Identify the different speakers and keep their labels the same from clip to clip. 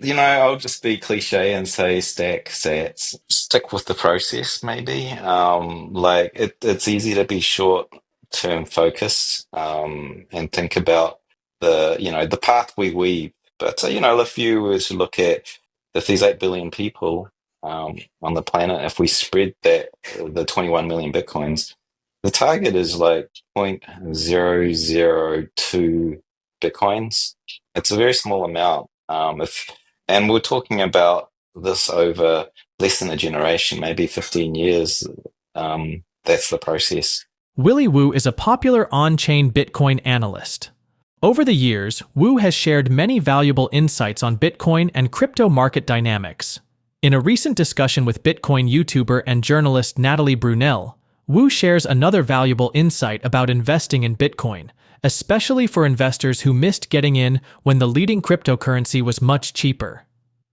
Speaker 1: I'll just be cliche and say stack sats. Stick with the process, maybe. Like it's easy to be short term focused, and think about the path we weave. But if you were to look at if there's 8 billion people on the planet, if we spread the 21 million bitcoins, the target is like 0.002 bitcoins. It's a very small amount. If and we're talking about this over less than a generation, maybe 15 years. That's the process.
Speaker 2: Willy Woo is a popular on-chain Bitcoin analyst. Over the years, Woo has shared many valuable insights on Bitcoin and crypto market dynamics. In a recent discussion with Bitcoin YouTuber and journalist Natalie Brunell, Woo shares another valuable insight about investing in Bitcoin, especially for investors who missed getting in when the leading cryptocurrency was much cheaper.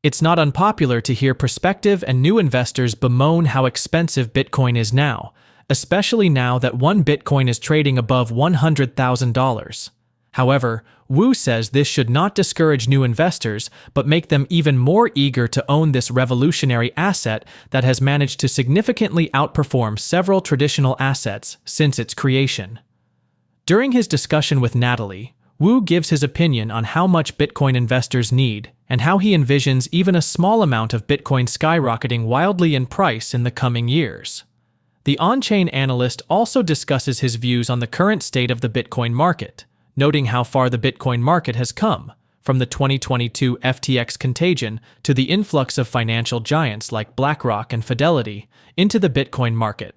Speaker 2: It's not unpopular to hear prospective and new investors bemoan how expensive Bitcoin is now, especially now that one Bitcoin is trading above $100,000. However, Woo says this should not discourage new investors, but make them even more eager to own this revolutionary asset that has managed to significantly outperform several traditional assets since its creation. During his discussion with Natalie, Woo gives his opinion on how much Bitcoin investors need and how he envisions even a small amount of Bitcoin skyrocketing wildly in price in the coming years. The on-chain analyst also discusses his views on the current state of the Bitcoin market, noting how far the Bitcoin market has come, from the 2022 FTX contagion to the influx of financial giants like BlackRock and Fidelity into the Bitcoin market.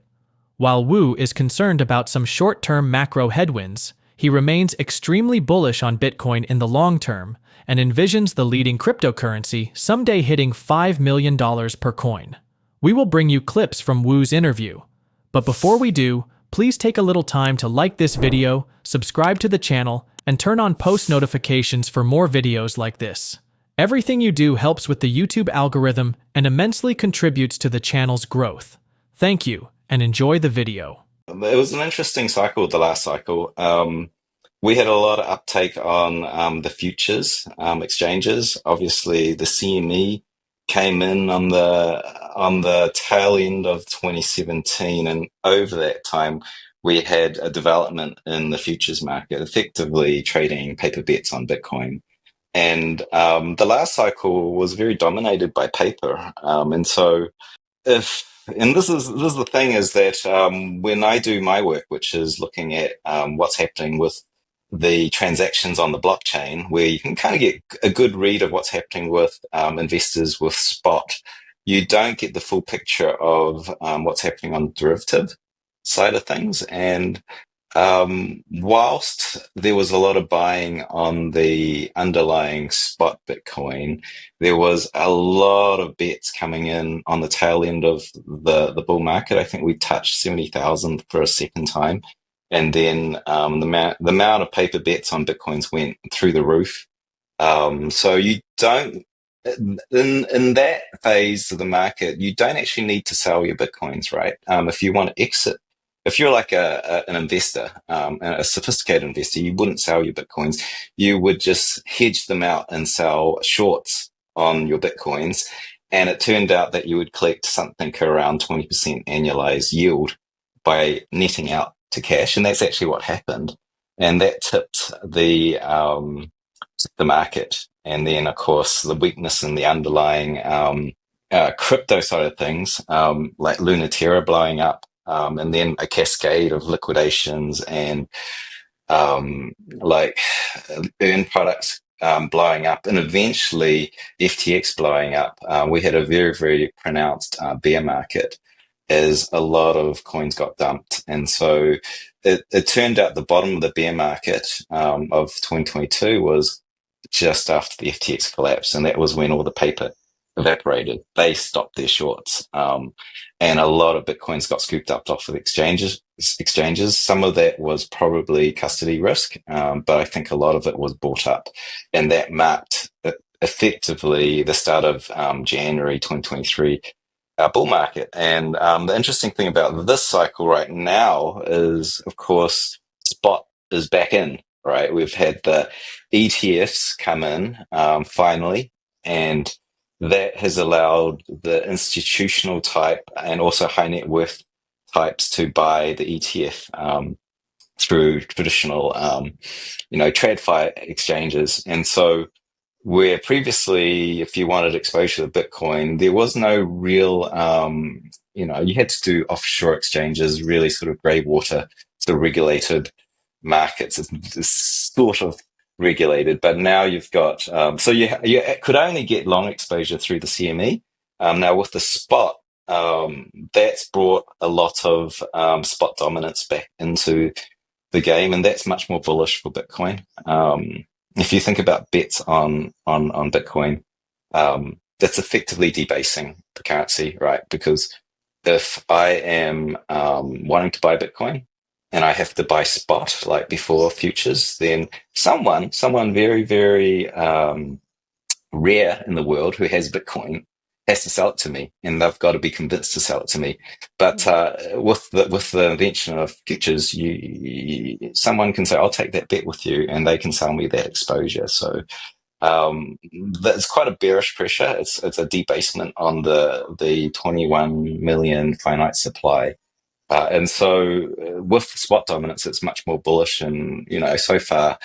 Speaker 2: While Woo is concerned about some short-term macro headwinds, he remains extremely bullish on Bitcoin in the long term and envisions the leading cryptocurrency someday hitting $5 million per coin. We will bring you clips from Woo's interview. But before we do, please take a little time to like this video, subscribe to the channel, and turn on post notifications for more videos like this. Everything you do helps with the YouTube algorithm and immensely contributes to the channel's growth. Thank you, and enjoy the video.
Speaker 1: It was an interesting cycle, the last cycle. We had a lot of uptake on the futures exchanges. Obviously, the CME came in on the tail end of 2017, and over that time, we had a development in the futures market, effectively trading paper bets on Bitcoin. And the last cycle was very dominated by paper, and so if and this is the thing is that when I do my work, which is looking at what's happening with the transactions on the blockchain, where you can kind of get a good read of what's happening with investors with spot, you don't get the full picture of what's happening on the derivative side of things. And whilst there was a lot of buying on the underlying spot Bitcoin, there was a lot of bets coming in on the tail end of the bull market. I think we touched 70,000 for a second time. And then the amount of paper bets on Bitcoins went through the roof. So you don't, in that phase of the market, you don't actually need to sell your Bitcoins, right? If you want to exit, if you're like an investor, a sophisticated investor, you wouldn't sell your Bitcoins. You would just hedge them out and sell shorts on your Bitcoins. And it turned out that you would collect something around 20% annualized yield by netting out to cash. And that's actually what happened. And that tipped the market. And then, of course, the weakness in the underlying crypto side of things, like Terra blowing up, and then a cascade of liquidations and like earn products blowing up, and eventually FTX blowing up. We had a very, very pronounced bear market as a lot of coins got dumped. And so it turned out the bottom of the bear market of 2022 was just after the FTX collapse. And that was when all the paper evaporated. They stopped their shorts. And a lot of Bitcoins got scooped up off of exchanges. Some of that was probably custody risk, but I think a lot of it was bought up. And that marked effectively the start of January 2023 bull market. And the interesting thing about this cycle right now is, of course, spot is back in, right? We've had the ETFs come in finally, and that has allowed the institutional type and also high net worth types to buy the ETF through traditional, TradFi exchanges. And so where previously, if you wanted exposure to Bitcoin, there was no real, you had to do offshore exchanges, really sort of grey water, sort of regulated markets. It's sort of regulated, but now you've got, so you could only get long exposure through the CME. Now with the spot, that's brought a lot of spot dominance back into the game, and that's much more bullish for Bitcoin. If you think about bets on Bitcoin, that's effectively debasing the currency, right? Because if I am wanting to buy Bitcoin and I have to buy spot like before futures, then someone very, very rare in the world who has Bitcoin has to sell it to me, and they've got to be convinced to sell it to me. But with the invention of futures, someone can say, "I'll take that bet with you," and they can sell me that exposure. So that's quite a bearish pressure. It's a debasement on the 21 million finite supply. And so with spot dominance, it's much more bullish. And, so far,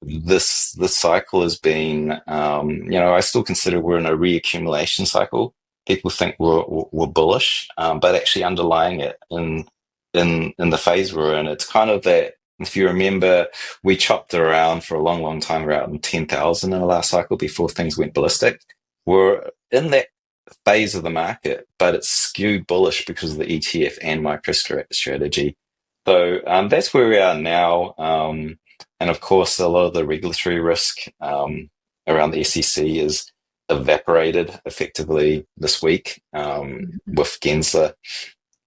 Speaker 1: this cycle has been, I still consider we're in a reaccumulation cycle. People think we're bullish, but actually underlying it in the phase we're in, it's kind of that. If you remember, we chopped around for a long, long time around 10,000 in the last cycle before things went ballistic. We're in that phase of the market, but it's skewed bullish because of the ETF and MicroStrategy. So that's where we are now. And of course, a lot of the regulatory risk around the SEC is evaporated effectively this week with Gensler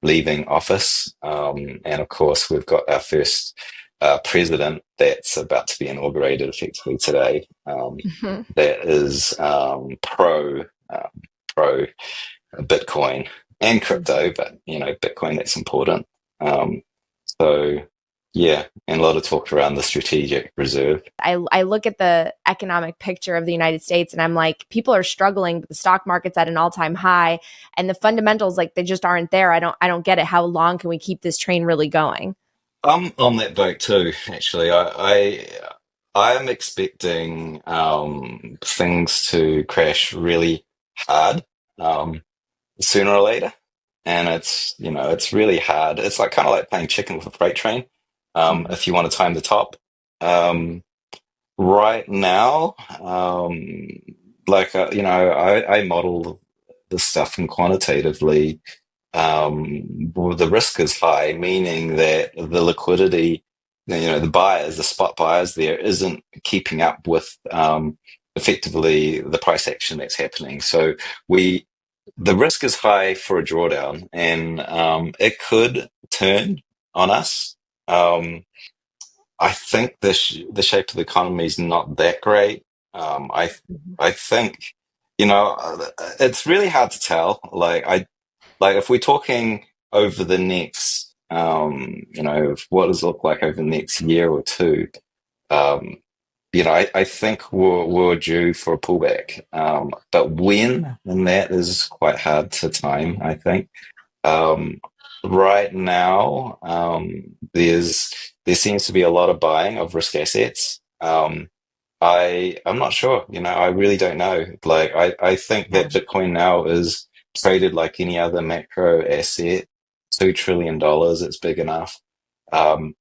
Speaker 1: leaving office. And of course, we've got our first president that's about to be inaugurated effectively today. That is pro Bitcoin and crypto, but Bitcoin, that's important. So yeah, and a lot of talk around the strategic reserve.
Speaker 3: I look at the economic picture of the United States and I'm like, people are struggling, but the stock market's at an all-time high, and the fundamentals, like, they just aren't there. I don't get it. How long can we keep this train really going?
Speaker 1: I'm on that boat too, actually. I'm expecting things to crash really hard sooner or later, and it's really hard. It's like kind of like playing chicken with a freight train. If you want to time the top, right now, I model this stuff and quantitatively. Well, the risk is high, meaning that the liquidity, the buyers, the spot buyers there isn't keeping up with effectively the price action that's happening. So the risk is high for a drawdown, and it could turn on us. I think the shape of the economy is not that great. I think it's really hard to tell. Like if we're talking over the next, what does it look like over the next year or two? I think we're due for a pullback. But when, and that is quite hard to time, I think. Right now, there seems to be a lot of buying of risk assets. I'm not sure, I really don't know. Like I think that Bitcoin now is traded like any other macro asset, $2 trillion, it's big enough.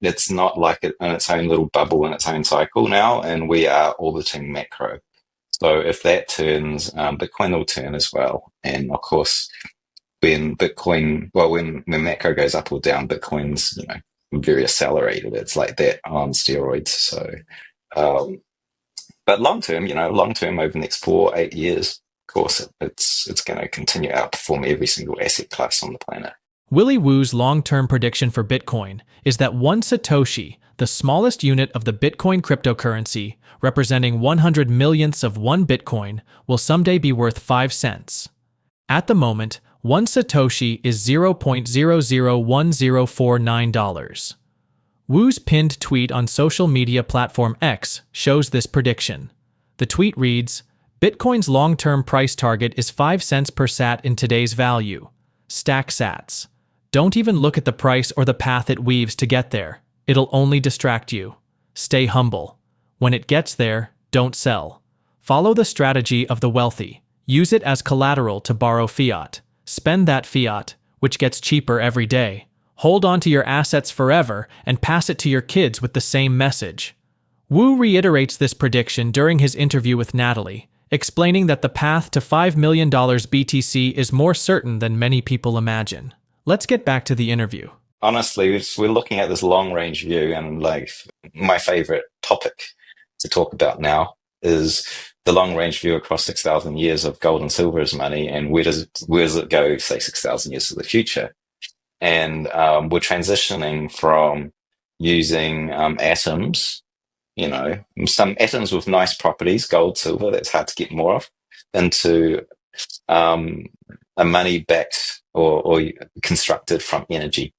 Speaker 1: It's not like it in its own little bubble in its own cycle now, and we are orbiting macro. So if that turns, Bitcoin will turn as well. And of course, when macro goes up or down, Bitcoin's, very accelerated. It's like that on steroids. So, but long term over the next 4-8 years, of course, it's going to continue to outperform every single asset class on the planet.
Speaker 2: Willy Woos' long-term prediction for Bitcoin is that one Satoshi, the smallest unit of the Bitcoin cryptocurrency, representing 100 millionths of one Bitcoin, will someday be worth 5 cents. At the moment, one Satoshi is $0.001049. Woo's pinned tweet on social media platform X shows this prediction. The tweet reads, Bitcoin's long-term price target is 5 cents per sat in today's value. Stack sats. Don't even look at the price or the path it weaves to get there. It'll only distract you. Stay humble. When it gets there, don't sell. Follow the strategy of the wealthy. Use it as collateral to borrow fiat. Spend that fiat, which gets cheaper every day. Hold on to your assets forever and pass it to your kids with the same message. Wu reiterates this prediction during his interview with Natalie, explaining that the path to $5 million BTC is more certain than many people imagine. Let's get back to the interview.
Speaker 1: Honestly, we're looking at this long range view, and like my favorite topic to talk about now is the long range view across 6,000 years of gold and silver as money, and where does it go, say, 6,000 years to the future? And we're transitioning from using atoms, some atoms with nice properties, gold, silver, that's hard to get more of, into a money backed or constructed from energy.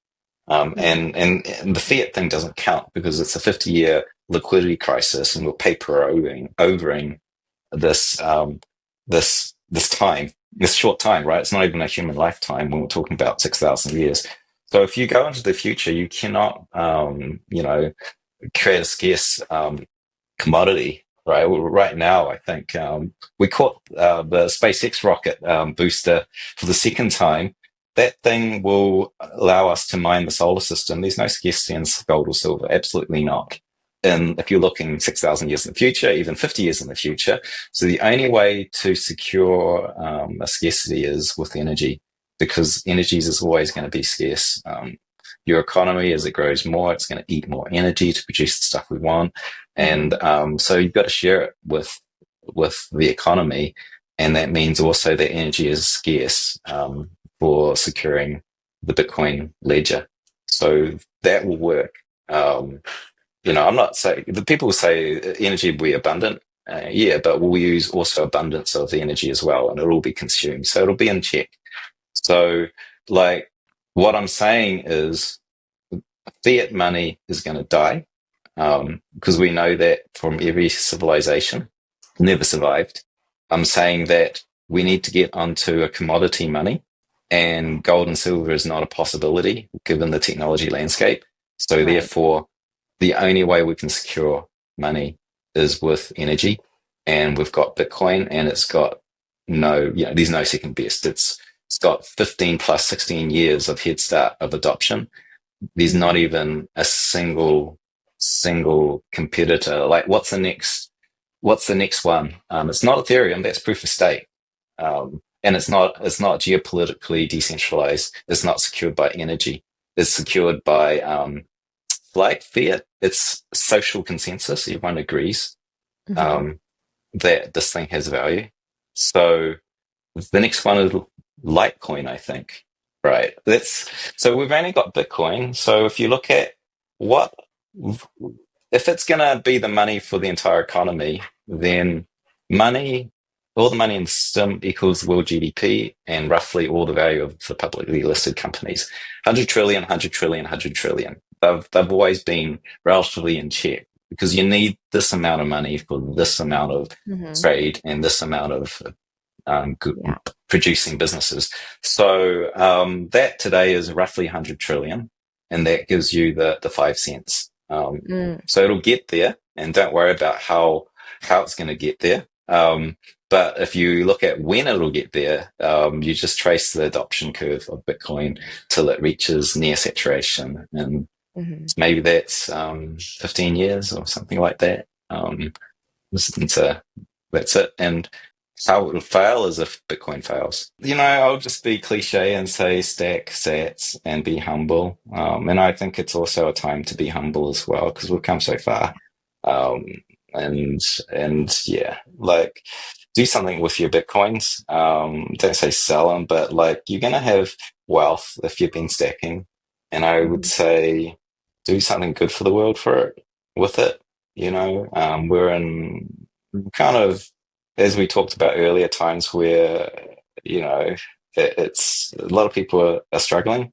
Speaker 1: And the fiat thing doesn't count because it's a 50-year liquidity crisis, and we're overing this this short time, right? It's not even a human lifetime when we're talking about 6,000 years. So if you go into the future, you cannot, create a scarce commodity, right? Right now, I think we caught the SpaceX rocket booster for the second time. That thing will allow us to mine the solar system. There's no scarcity in gold or silver, absolutely not. And if you're looking 6,000 years in the future, even 50 years in the future, so the only way to secure a scarcity is with energy, because energy is always going to be scarce. Your economy, as it grows more, it's going to eat more energy to produce the stuff we want. And so you've got to share it with the economy. And that means also that energy is scarce for securing the Bitcoin ledger. So that will work. I'm not saying, the people say energy will be abundant. But we'll use also abundance of the energy as well, and it'll all be consumed. So it'll be in check. So like what I'm saying is fiat money is going to die because we know that from every civilization never survived. I'm saying that we need to get onto a commodity money, and gold and silver is not a possibility given the technology landscape. So therefore, the only way we can secure money is with energy. And we've got Bitcoin, and it's got there's no second best. It's got 15 plus 16 years of head start of adoption. There's not even a single competitor. Like, what's the next one? It's not Ethereum. That's proof of stake. And it's not geopolitically decentralized. It's not secured by energy. It's secured by like fiat. It's social consensus. Everyone agrees that this thing has value. So the next one is Litecoin, I think. Right. So we've only got Bitcoin. So if you look at if it's going to be the money for the entire economy, then all the money in the system equals world GDP and roughly all the value of the publicly listed companies. 100 trillion, 100 trillion, 100 trillion. They've always been relatively in check because you need this amount of money for this amount of trade and this amount of producing businesses. So that today is roughly 100 trillion, and that gives you the 5 cents. So it'll get there, and don't worry about how it's going to get there. But if you look at when it'll get there, you just trace the adoption curve of Bitcoin till it reaches near saturation, and maybe that's 15 years or something like that. That's it. And how it will fail is if Bitcoin fails. I'll just be cliche and say stack sats and be humble. And I think it's also a time to be humble as well because we've come so far. And yeah, like do something with your Bitcoins. Don't say sell them, but like you're going to have wealth if you've been stacking. And I would say do something good for the world with it. We're in kind of, as we talked about earlier, times where, it's a lot of people are struggling.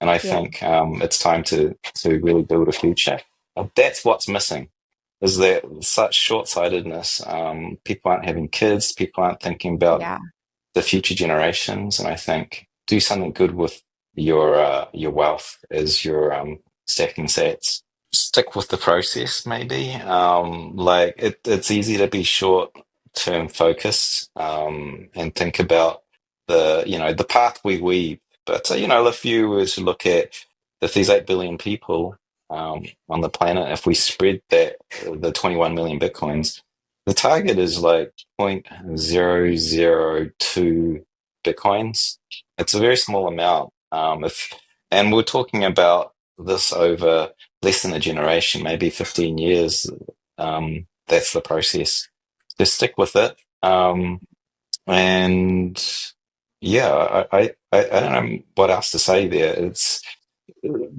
Speaker 1: And I think it's time to really build a future. That's what's missing. is that such short-sightedness. People aren't having kids. People aren't thinking about
Speaker 3: Yeah.
Speaker 1: the future generations. And I think do something good with your wealth as you're stacking sats. Stick with the process, maybe. Like it's easy to be short-term focused and think about the path we weave. But if you were to look at if there's 8 billion people on the planet, if we spread that the 21 million bitcoins, the target is like 0.002 bitcoins. It's a very small amount. And we're talking about this over less than a generation, maybe 15 years. That's the process. Just stick with it. And yeah, I don't know what else to say there.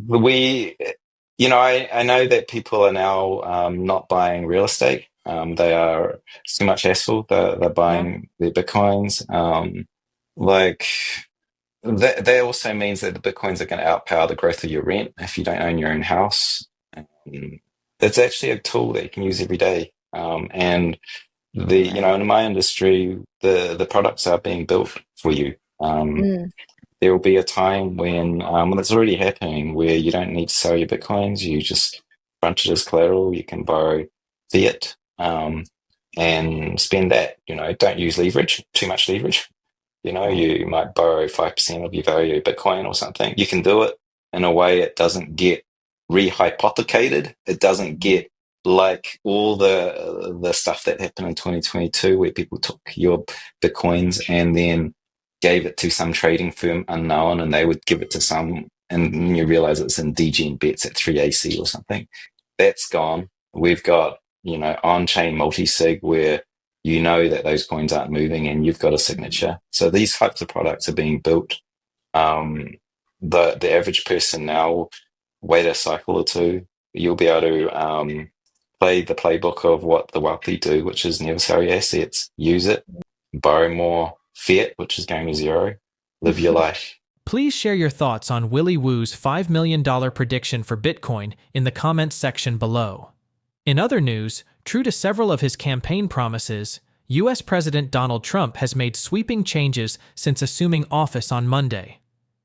Speaker 1: We, I know that people are now not buying real estate. They are it's too much hassle. They're
Speaker 3: Yeah.
Speaker 1: buying their bitcoins. Like that also means that the bitcoins are going to outpower the growth of your rent if you don't own your own house. Um, it's actually a tool that you can use every day. And
Speaker 3: Right.
Speaker 1: in my industry, the products are being built for you.
Speaker 3: Mm.
Speaker 1: There will be a time when it's already happening, where you don't need to sell your bitcoins. You just crunch it as collateral. You can borrow fiat and spend that. Don't use leverage, too much leverage.
Speaker 3: Right.
Speaker 1: You might borrow 5% of your value of Bitcoin or something. You can do it in a way it doesn't get rehypothecated. It doesn't
Speaker 3: Mhm.
Speaker 1: get like all the stuff that happened in 2022, where people took your Bitcoins and then gave it to some trading firm unknown, and they would give it to some, and then you realize it's in DGen bets at 3AC or something. That's gone. We've got, on-chain multi-sig, where you know that those coins aren't moving and you've got a signature. So these types of products are being built. Um, the average person now will wait a cycle or two. You'll be able to play the playbook of what the wealthy do, which is never sell your assets. Use it, borrow more fiat, which is going to zero. Live your life.
Speaker 2: Please share your thoughts on Willy Woos' $5 million prediction for Bitcoin in the comments section below. In other news, true to several of his campaign promises, U.S. President Donald Trump has made sweeping changes since assuming office on Monday.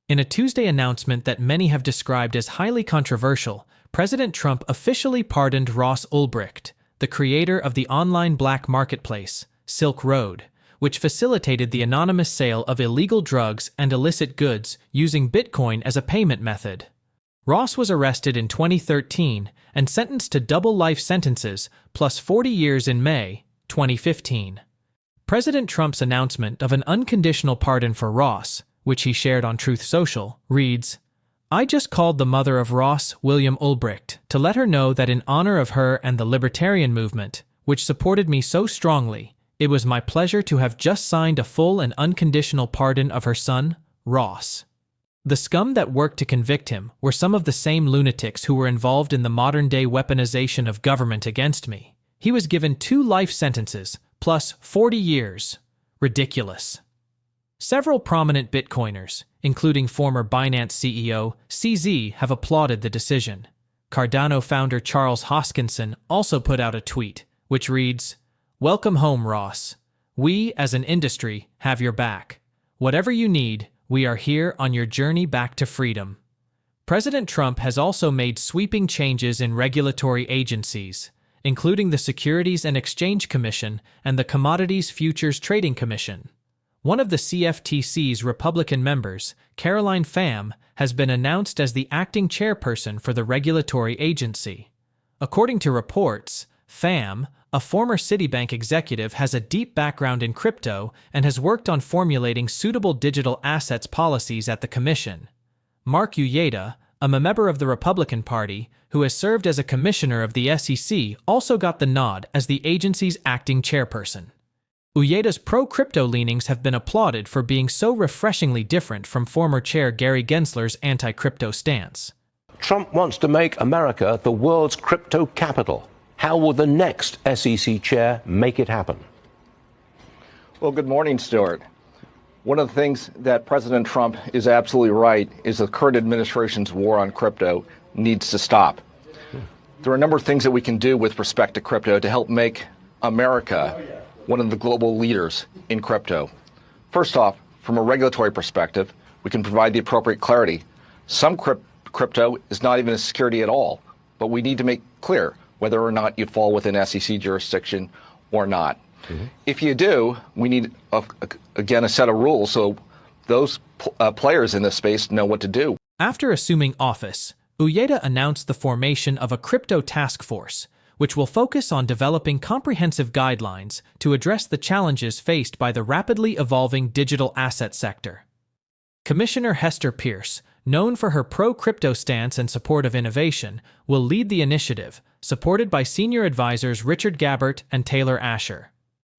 Speaker 2: In a Tuesday announcement that many have described as highly controversial, President Trump officially pardoned Ross Ulbricht, the creator of the online black marketplace, Silk Road, which facilitated the anonymous sale of illegal drugs and illicit goods using Bitcoin as a payment method. Ross was arrested in 2013 and sentenced to double life sentences plus 40 years in May 2015. President Trump's announcement of an unconditional pardon for Ross, which he shared on Truth Social, reads, "I just called the mother of Ross, William Ulbricht, to let her know that in honor of her and the libertarian movement, which supported me so strongly, it was my pleasure to have just signed a full and unconditional pardon of her son, Ross." The scum that worked to convict him were some of the same lunatics who were involved in the modern-day weaponization of government against me. He was given 2 life sentences, plus 40 years. Ridiculous. Several prominent Bitcoiners, including former Binance CEO CZ, have applauded the decision. Cardano founder Charles Hoskinson also put out a tweet, which reads, "Welcome home, Ross. We, as an industry, have your back. Whatever you need, we are here on your journey back to freedom." President Trump has also made sweeping changes in regulatory agencies, including the Securities and Exchange Commission and the Commodities Futures Trading Commission. One of the CFTC's Republican members, Caroline Pham, has been announced as the acting chairperson for the regulatory agency. According to reports, Pham, a former Citibank executive, has a deep background in crypto and has worked on formulating suitable digital assets policies at the commission. Mark Uyeda, a member of the Republican Party, who has served as a commissioner of the SEC, also got the nod as the agency's acting chairperson. Uyeda's pro-crypto leanings have been applauded for being so refreshingly different from former chair Gary Gensler's anti-crypto stance.
Speaker 4: Trump wants to make America the world's crypto capital. How will the next SEC chair make it happen?
Speaker 5: Well, good morning, Stuart. One of the things that President Trump is absolutely right is the current administration's war on crypto needs to stop. There are a number of things that we can do with respect to crypto to help make America one of the global leaders in crypto. First off, from a regulatory perspective, we can provide the appropriate clarity. Some crypto is not even a security at all, but we need to make clear whether or not you fall within SEC jurisdiction or not. If you do, we need, again, a set of rules so those players in this space know what to do.
Speaker 2: After assuming office, Uyeda announced the formation of a crypto task force, which will focus on developing comprehensive guidelines to address the challenges faced by the rapidly evolving digital asset sector. Commissioner Hester Peirce, known for her pro-crypto stance and support of innovation, will lead the initiative, supported by senior advisors Richard Gabbert and Taylor Asher.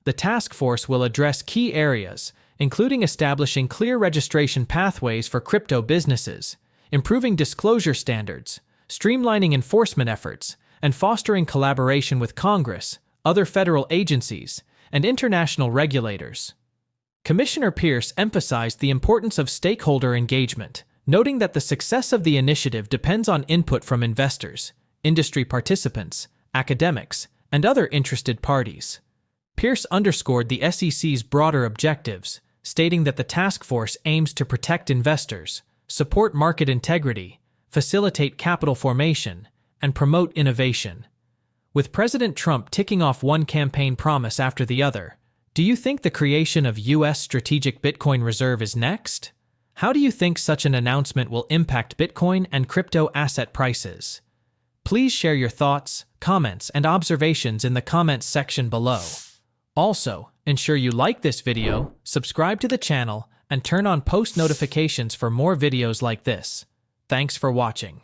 Speaker 2: The task force will address key areas, including establishing clear registration pathways for crypto businesses, improving disclosure standards, streamlining enforcement efforts, and fostering collaboration with Congress, other federal agencies, and international regulators. Commissioner Peirce emphasized the importance of stakeholder engagement, noting that the success of the initiative depends on input from investors, industry participants, academics, and other interested parties. Peirce underscored the SEC's broader objectives, stating that the task force aims to protect investors, support market integrity, facilitate capital formation, and promote innovation. With President Trump ticking off one campaign promise after the other, do you think the creation of U.S. Strategic Bitcoin Reserve is next? How do you think such an announcement will impact Bitcoin and crypto asset prices? Please share your thoughts, comments, and observations in the comments section below. Also, ensure you like this video, subscribe to the channel, and turn on post notifications for more videos like this. Thanks for watching.